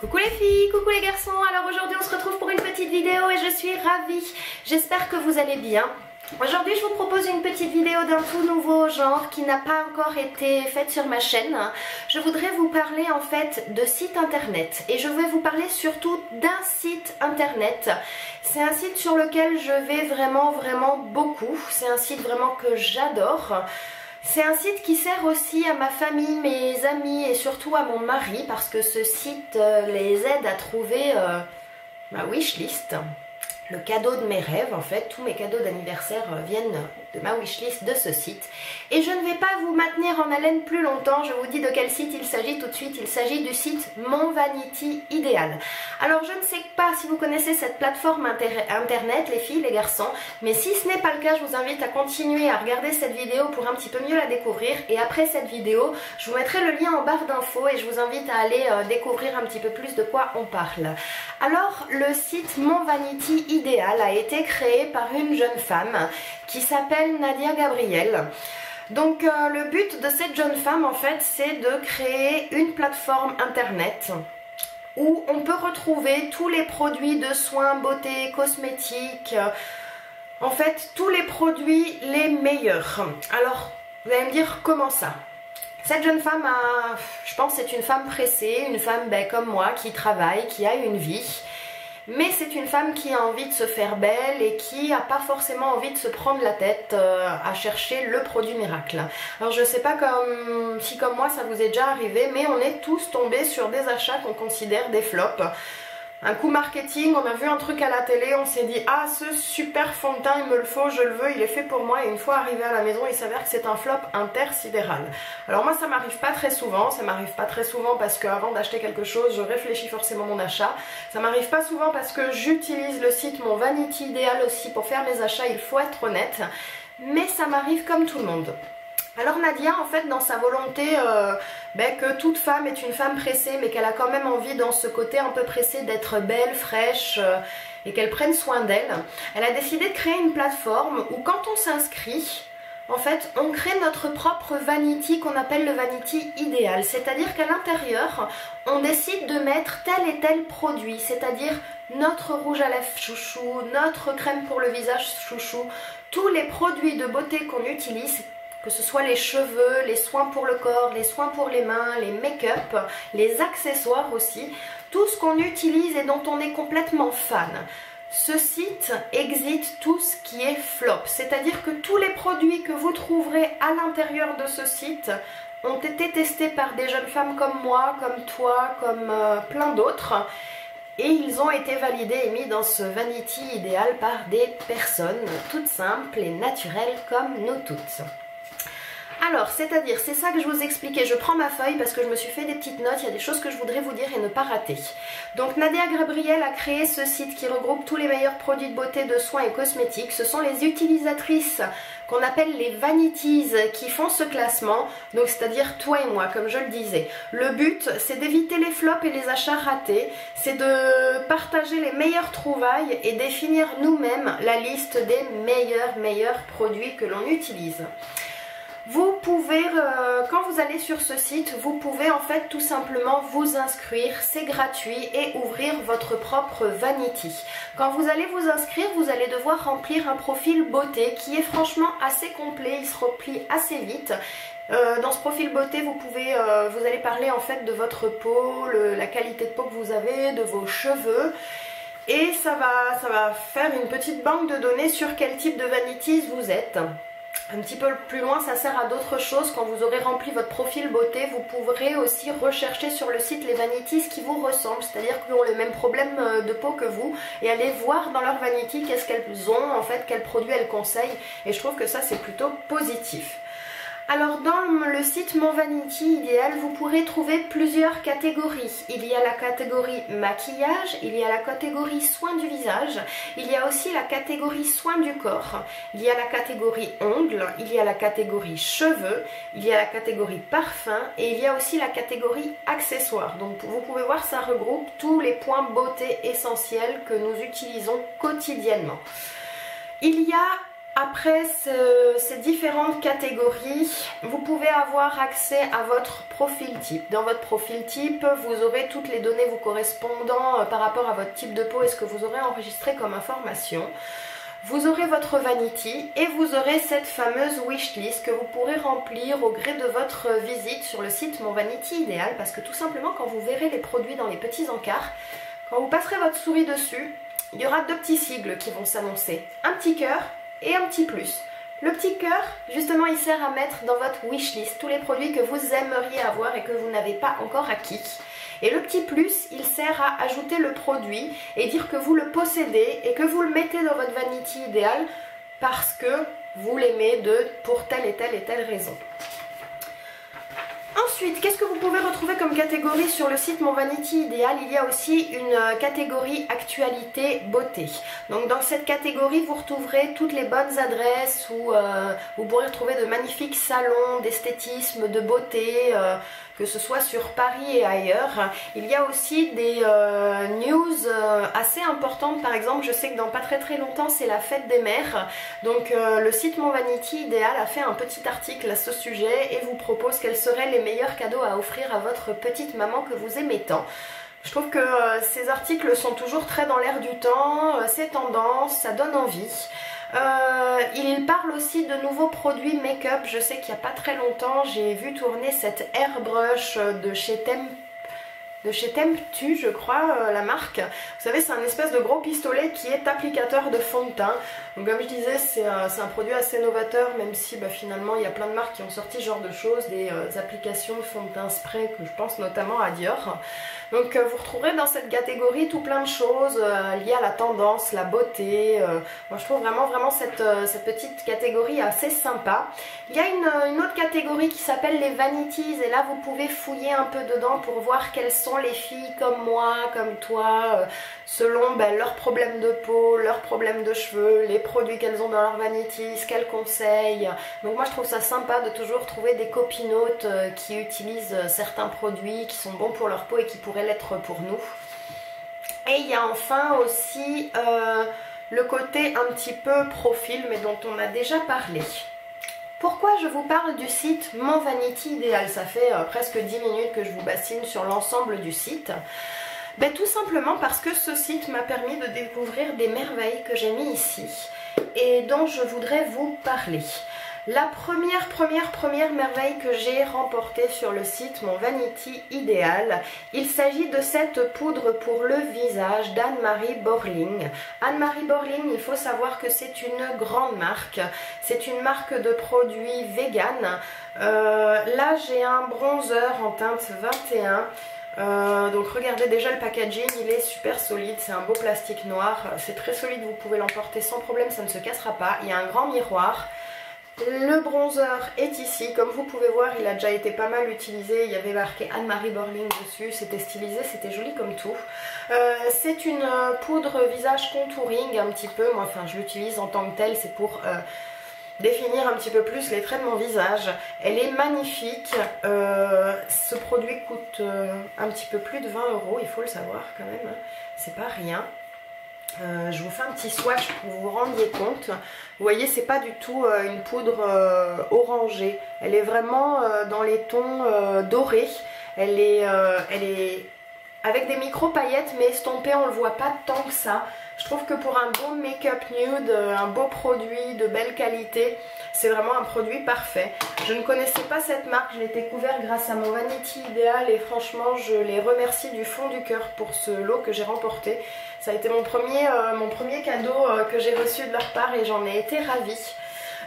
Coucou les filles, coucou les garçons, alors aujourd'hui on se retrouve pour une petite vidéo et je suis ravie, j'espère que vous allez bien. Aujourd'hui je vous propose une petite vidéo d'un tout nouveau genre qui n'a pas encore été faite sur ma chaîne. Je voudrais vous parler en fait de sites internet et je vais vous parler surtout d'un site internet. C'est un site sur lequel je vais vraiment beaucoup, c'est un site vraiment que j'adore. C'est un site qui sert aussi à ma famille, mes amis et surtout à mon mari parce que ce site les aide à trouver ma wishlist. Le cadeau de mes rêves, en fait, tous mes cadeaux d'anniversaire viennent de ma wishlist de ce site. Et je ne vais pas vous maintenir en haleine plus longtemps, je vous dis de quel site il s'agit tout de suite. Il s'agit du site Mon Vanity Idéal. Alors je ne sais pas si vous connaissez cette plateforme internet, les filles, les garçons, mais si ce n'est pas le cas, je vous invite à continuer à regarder cette vidéo pour un petit peu mieux la découvrir. Et après cette vidéo, je vous mettrai le lien en barre d'infos et je vous invite à aller découvrir un petit peu plus de quoi on parle. Alors le site Mon Vanity Idéal a été créé par une jeune femme qui s'appelle Nadia Gabriel. Donc le but de cette jeune femme en fait c'est de créer une plateforme internet où on peut retrouver tous les produits de soins, beauté, cosmétiques, en fait tous les produits les meilleurs. Alors vous allez me dire comment ça? Cette jeune femme je pense c'est une femme pressée, une femme comme moi qui travaille, qui a une vie. Mais c'est une femme qui a envie de se faire belle et qui n'a pas forcément envie de se prendre la tête à chercher le produit miracle. Alors je ne sais pas si comme moi ça vous est déjà arrivé, mais on est tous tombés sur des achats qu'on considère des flops. Un coup marketing, on a vu un truc à la télé, on s'est dit « Ah, ce super fond de teint, il me le faut, je le veux, il est fait pour moi. » Et une fois arrivé à la maison, il s'avère que c'est un flop intersidéral. Alors moi, ça m'arrive pas très souvent. Ça m'arrive pas très souvent parce qu'avant d'acheter quelque chose, je réfléchis forcément mon achat. Ça m'arrive pas souvent parce que j'utilise le site Mon Vanity Idéal aussi pour faire mes achats, il faut être honnête. Mais ça m'arrive comme tout le monde. Alors Nadia, en fait, dans sa volonté que toute femme est une femme pressée, mais qu'elle a quand même envie dans ce côté un peu pressé d'être belle, fraîche et qu'elle prenne soin d'elle, elle a décidé de créer une plateforme où quand on s'inscrit, en fait, on crée notre propre vanity qu'on appelle le vanity idéal. C'est-à-dire qu'à l'intérieur, on décide de mettre tel et tel produit, c'est-à-dire notre rouge à lèvres chouchou, notre crème pour le visage chouchou, tous les produits de beauté qu'on utilise, que ce soit les cheveux, les soins pour le corps, les soins pour les mains, les make-up, les accessoires aussi, tout ce qu'on utilise et dont on est complètement fan. Ce site exit tout ce qui est flop, c'est-à-dire que tous les produits que vous trouverez à l'intérieur de ce site ont été testés par des jeunes femmes comme moi, comme toi, comme plein d'autres. Et ils ont été validés et mis dans ce vanity idéal par des personnes toutes simples et naturelles comme nous toutes. Alors, c'est-à-dire, c'est ça que je vous expliquais, je prends ma feuille parce que je me suis fait des petites notes, il y a des choses que je voudrais vous dire et ne pas rater. Donc Nadia Gabriel a créé ce site qui regroupe tous les meilleurs produits de beauté, de soins et cosmétiques. Ce sont les utilisatrices qu'on appelle les vanities qui font ce classement, donc c'est-à-dire toi et moi, comme je le disais. Le but, c'est d'éviter les flops et les achats ratés, c'est de partager les meilleures trouvailles et définir nous-mêmes la liste des meilleurs produits que l'on utilise. Vous pouvez, quand vous allez sur ce site, vous pouvez en fait tout simplement vous inscrire, c'est gratuit et ouvrir votre propre vanity. Quand vous allez vous inscrire, vous allez devoir remplir un profil beauté qui est franchement assez complet, il se remplit assez vite. Dans ce profil beauté, vous allez parler en fait de votre peau, la qualité de peau que vous avez, de vos cheveux. Et ça va faire une petite banque de données sur quel type de vanities vous êtes. Un petit peu plus loin, ça sert à d'autres choses. Quand vous aurez rempli votre profil beauté, vous pourrez aussi rechercher sur le site les vanities qui vous ressemblent, c'est-à-dire qui ont le même problème de peau que vous, et aller voir dans leur vanity qu'est-ce qu'elles ont, en fait, quels produits elles conseillent, et je trouve que ça c'est plutôt positif. Alors dans le site Mon Vanity Idéal, vous pourrez trouver plusieurs catégories. Il y a la catégorie maquillage, il y a la catégorie soins du visage, il y a aussi la catégorie soins du corps, il y a la catégorie ongles, il y a la catégorie cheveux, il y a la catégorie parfum et il y a aussi la catégorie accessoires. Donc vous pouvez voir, ça regroupe tous les points beauté essentiels que nous utilisons quotidiennement. Il y a Après ces différentes catégories, vous pouvez avoir accès à votre profil type. Dans votre profil type, vous aurez toutes les données vous correspondant par rapport à votre type de peau et ce que vous aurez enregistré comme information. Vous aurez votre vanity et vous aurez cette fameuse wishlist que vous pourrez remplir au gré de votre visite sur le site Mon Vanity Idéal, parce que tout simplement quand vous verrez les produits dans les petits encarts, quand vous passerez votre souris dessus, il y aura deux petits sigles qui vont s'annoncer, un petit cœur et un petit plus. Le petit cœur, justement, il sert à mettre dans votre wishlist tous les produits que vous aimeriez avoir et que vous n'avez pas encore acquis. Et le petit plus, il sert à ajouter le produit et dire que vous le possédez et que vous le mettez dans votre vanity idéal parce que vous l'aimez pour telle et telle raison. Ensuite, qu'est-ce que vous pouvez retrouver comme catégorie sur le site Mon Vanity Idéal? Il y a aussi une catégorie actualité beauté. Donc dans cette catégorie, vous retrouverez toutes les bonnes adresses où vous pourrez retrouver de magnifiques salons d'esthétisme, de beauté, que ce soit sur Paris et ailleurs. Il y a aussi des news assez importantes. Par exemple, je sais que dans pas très longtemps, c'est la fête des mères. Donc le site Mon Vanity Idéal a fait un petit article à ce sujet et vous propose quels seraient les meilleurs cadeaux à offrir à votre petite maman que vous aimez tant. Je trouve que ces articles sont toujours très dans l'air du temps, c'est tendance, ça donne envie. Il parle aussi de nouveaux produits make-up. Je sais qu'il n'y a pas très longtemps, j'ai vu tourner cette airbrush de chez Temptu, je crois, la marque. Vous savez, c'est un espèce de gros pistolet qui est applicateur de fond de teint. Donc comme je disais, c'est un produit assez novateur, même si finalement il y a plein de marques qui ont sorti ce genre de choses, des applications de fond de teint spray, que je pense notamment à Dior. Donc vous retrouverez dans cette catégorie tout plein de choses liées à la tendance, la beauté. Moi je trouve vraiment cette petite catégorie assez sympa. Il y a une autre catégorie qui s'appelle les vanities et là vous pouvez fouiller un peu dedans pour voir quelles sont les filles comme moi, comme toi, selon leurs problèmes de peau, leurs problèmes de cheveux, les produits qu'elles ont dans leurs vanities, ce qu'elles conseillent. Donc moi je trouve ça sympa de toujours trouver des copinotes qui utilisent certains produits qui sont bons pour leur peau et qui pourraient l'être pour nous. Et il y a enfin aussi le côté un petit peu profil, mais dont on a déjà parlé. Pourquoi je vous parle du site Mon Vanity Idéal? Ça fait presque 10 minutes que je vous bassine sur l'ensemble du site. Tout simplement parce que ce site m'a permis de découvrir des merveilles que j'ai mis ici et dont je voudrais vous parler. La première merveille que j'ai remportée sur le site Mon Vanity Idéal, il s'agit de cette poudre pour le visage d'Anne-Marie Borling. Anne-Marie Borling, il faut savoir que c'est une grande marque, c'est une marque de produits vegan. Là j'ai un bronzer en teinte 21. Donc regardez déjà le packaging, il est super solide, c'est un beau plastique noir, c'est très solide, vous pouvez l'emporter sans problème, ça ne se cassera pas. Il y a un grand miroir. Le bronzer est ici, comme vous pouvez voir il a déjà été pas mal utilisé, il y avait marqué Anne-Marie Borling dessus, c'était stylisé, c'était joli comme tout. C'est une poudre visage contouring un petit peu, moi je l'utilise en tant que telle, c'est pour définir un petit peu plus les traits de mon visage. Elle est magnifique, ce produit coûte un petit peu plus de 20 €, il faut le savoir quand même, hein. C'est pas rien. Je vous fais un petit swatch pour que vous vous rendiez compte. Vous voyez, c'est pas du tout une poudre orangée. Elle est vraiment dans les tons dorés. Elle est avec des micro paillettes mais estompée, on le voit pas tant que ça. Je trouve que pour un beau make-up nude, un beau produit de belle qualité, c'est vraiment un produit parfait. Je ne connaissais pas cette marque, je l'ai découvert grâce à Mon Vanity Idéal et franchement je les remercie du fond du cœur pour ce lot que j'ai remporté. Ça a été mon premier cadeau que j'ai reçu de leur part et j'en ai été ravie.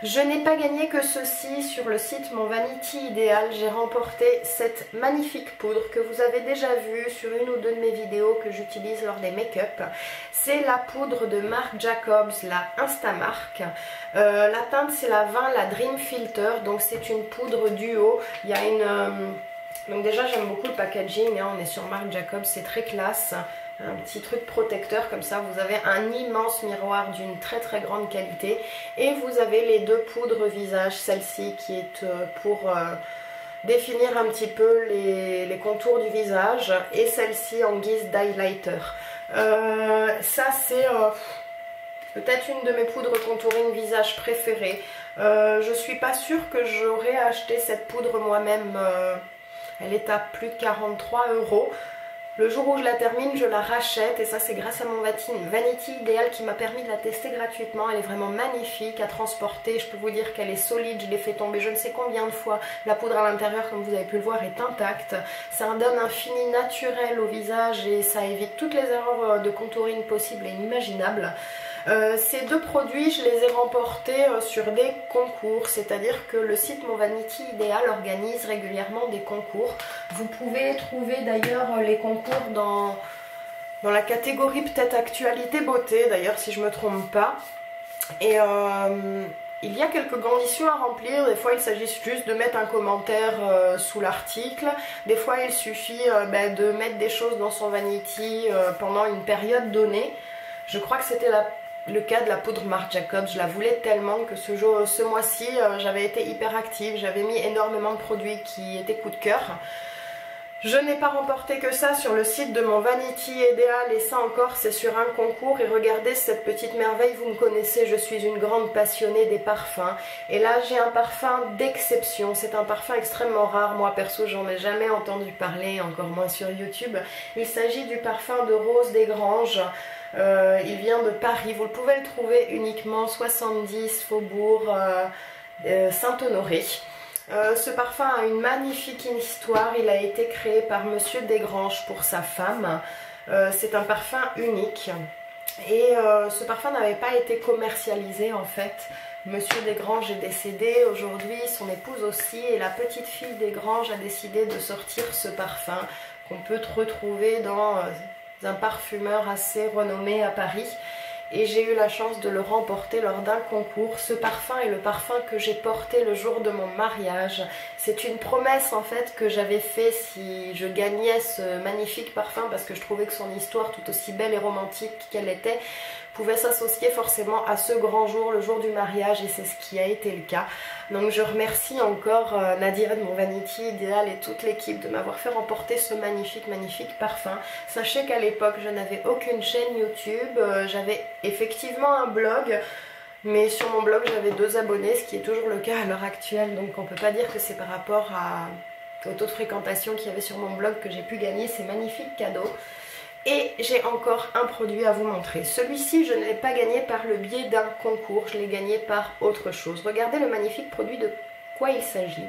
Je n'ai pas gagné que ceci sur le site Mon Vanity Idéal. J'ai remporté cette magnifique poudre que vous avez déjà vue sur une ou deux de mes vidéos que j'utilise lors des make-up. C'est la poudre de Marc Jacobs, la Instamark. La teinte c'est la 20, la Dream Filter. Donc c'est une poudre duo. Il y a une... Donc déjà j'aime beaucoup le packaging, hein. On est sur Marc Jacobs, c'est très classe. Un petit truc protecteur comme ça, vous avez un immense miroir d'une très grande qualité et vous avez les deux poudres visage, celle-ci qui est pour définir un petit peu les contours du visage et celle-ci en guise d'highlighter. Ça c'est peut-être une de mes poudres contouring visage préférées. Je suis pas sûre que j'aurais acheté cette poudre moi-même, elle est à plus de 43 €. Le jour où je la termine, je la rachète et ça c'est grâce à mon Vanity Ideal qui m'a permis de la tester gratuitement. Elle est vraiment magnifique à transporter, je peux vous dire qu'elle est solide, je l'ai fait tomber je ne sais combien de fois. La poudre à l'intérieur, comme vous avez pu le voir, est intacte. Ça donne un fini naturel au visage et ça évite toutes les erreurs de contouring possibles et inimaginables. Ces deux produits, je les ai remportés sur des concours, c'est-à-dire que le site Mon Vanity Ideal organise régulièrement des concours. Vous pouvez trouver d'ailleurs les concours dans la catégorie peut-être actualité beauté, d'ailleurs si je ne me trompe pas. Et il y a quelques conditions à remplir, des fois il s'agit juste de mettre un commentaire sous l'article, des fois il suffit de mettre des choses dans son Vanity pendant une période donnée. Je crois que c'était le cas de la poudre Marc Jacobs, je la voulais tellement que ce mois-ci j'avais été hyper active, j'avais mis énormément de produits qui étaient coup de cœur. Je n'ai pas remporté que ça sur le site de mon Vanity Ideal et ça encore c'est sur un concours et regardez cette petite merveille, vous me connaissez, je suis une grande passionnée des parfums et là j'ai un parfum d'exception, c'est un parfum extrêmement rare, moi perso j'en ai jamais entendu parler, encore moins sur YouTube. Il s'agit du parfum de Rose des Granges. Il vient de Paris, vous le pouvez le trouver uniquement 70 Faubourg Saint-Honoré. Ce parfum a une magnifique histoire, il a été créé par Monsieur Desgranges pour sa femme. C'est un parfum unique et ce parfum n'avait pas été commercialisé en fait. Monsieur Desgranges est décédé aujourd'hui, son épouse aussi et la petite fille Desgranges a décidé de sortir ce parfum qu'on peut retrouver dans un parfumeur assez renommé à Paris et j'ai eu la chance de le remporter lors d'un concours. Ce parfum est le parfum que j'ai porté le jour de mon mariage. C'est une promesse en fait que j'avais fait si je gagnais ce magnifique parfum parce que je trouvais que son histoire, tout aussi belle et romantique qu'elle était, pouvait s'associer forcément à ce grand jour, le jour du mariage, et c'est ce qui a été le cas. Donc je remercie encore Nadia de mon Vanity Ideal et toute l'équipe de m'avoir fait remporter ce magnifique parfum. Sachez qu'à l'époque je n'avais aucune chaîne YouTube, j'avais effectivement un blog, mais sur mon blog j'avais 2 abonnés, ce qui est toujours le cas à l'heure actuelle, donc on peut pas dire que c'est par rapport au taux de fréquentation qu'il y avait sur mon blog que j'ai pu gagner ces magnifiques cadeaux. Et j'ai encore un produit à vous montrer. Celui-ci, je ne l'ai pas gagné par le biais d'un concours, je l'ai gagné par autre chose. Regardez le magnifique produit, de quoi il s'agit.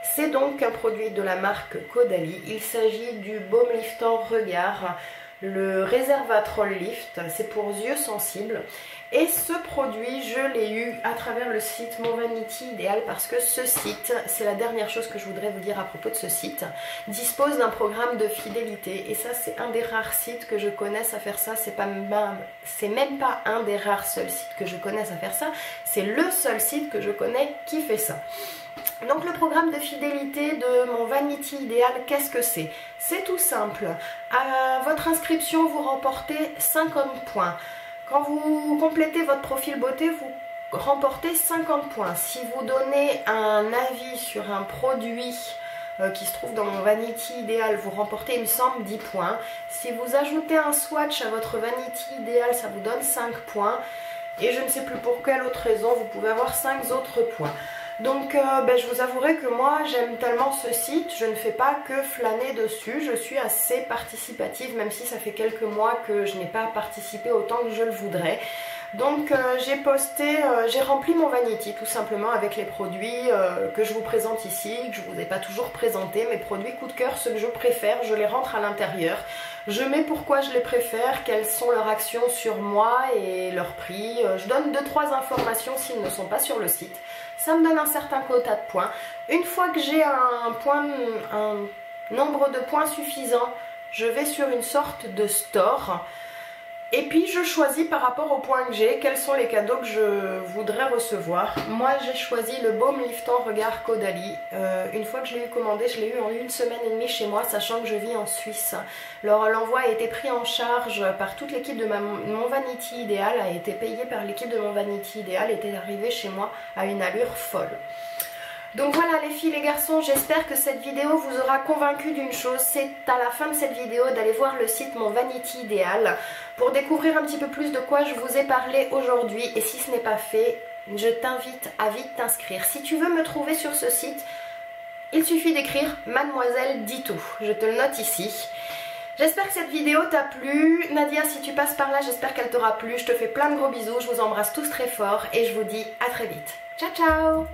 C'est donc un produit de la marque Caudalie. Il s'agit du baume liftant regard, le Resveratrol Lift, c'est pour yeux sensibles. Et ce produit, je l'ai eu à travers le site Mon Vanity Ideal parce que ce site, c'est la dernière chose que je voudrais vous dire à propos de ce site, dispose d'un programme de fidélité. Et ça, c'est un des rares sites que je connaisse à faire ça. C'est même pas un des rares seuls sites que je connaisse à faire ça. C'est le seul site que je connais qui fait ça. Donc le programme de fidélité de mon Vanity Ideal, qu'est-ce que c'est? C'est tout simple. À votre inscription, vous remportez 50 points. Quand vous complétez votre profil beauté, vous remportez 50 points. Si vous donnez un avis sur un produit qui se trouve dans mon Vanity Ideal, vous remportez, il me semble, 10 points. Si vous ajoutez un swatch à votre Vanity Ideal, ça vous donne 5 points. Et je ne sais plus pour quelle autre raison, vous pouvez avoir 5 autres points. Donc je vous avouerai que moi j'aime tellement ce site, je ne fais pas que flâner dessus, je suis assez participative même si ça fait quelques mois que je n'ai pas participé autant que je le voudrais. Donc j'ai rempli mon Vanity tout simplement avec les produits que je vous présente ici, que je ne vous ai pas toujours présenté, mes produits coup de cœur, ceux que je préfère, je les rentre à l'intérieur. Je mets pourquoi je les préfère, quelles sont leurs actions sur moi et leur prix. Je donne 2-3 informations s'ils ne sont pas sur le site. Ça me donne un certain quota de points. Une fois que j'ai un nombre de points suffisant, je vais sur une sorte de store. Et puis je choisis par rapport aux points que j'ai, quels sont les cadeaux que je voudrais recevoir. Moi j'ai choisi le baume liftant regard Caudalie. Une fois que je l'ai eu commandé, je l'ai eu en 1 semaine et demie chez moi, sachant que je vis en Suisse. L'envoi a été pris en charge par toute l'équipe de mon Vanity Ideal, a été payé par l'équipe de mon Vanity Ideal, était arrivé chez moi à une allure folle. Donc voilà les filles, les garçons, j'espère que cette vidéo vous aura convaincu d'une chose, c'est à la fin de cette vidéo d'aller voir le site Mon Vanity Idéal pour découvrir un petit peu plus de quoi je vous ai parlé aujourd'hui. Et si ce n'est pas fait, je t'invite à vite t'inscrire. Si tu veux me trouver sur ce site, il suffit d'écrire Mademoiselle dit tout, je te le note ici. J'espère que cette vidéo t'a plu. Nadia, si tu passes par là, j'espère qu'elle t'aura plu. Je te fais plein de gros bisous, je vous embrasse tous très fort et je vous dis à très vite. Ciao ciao.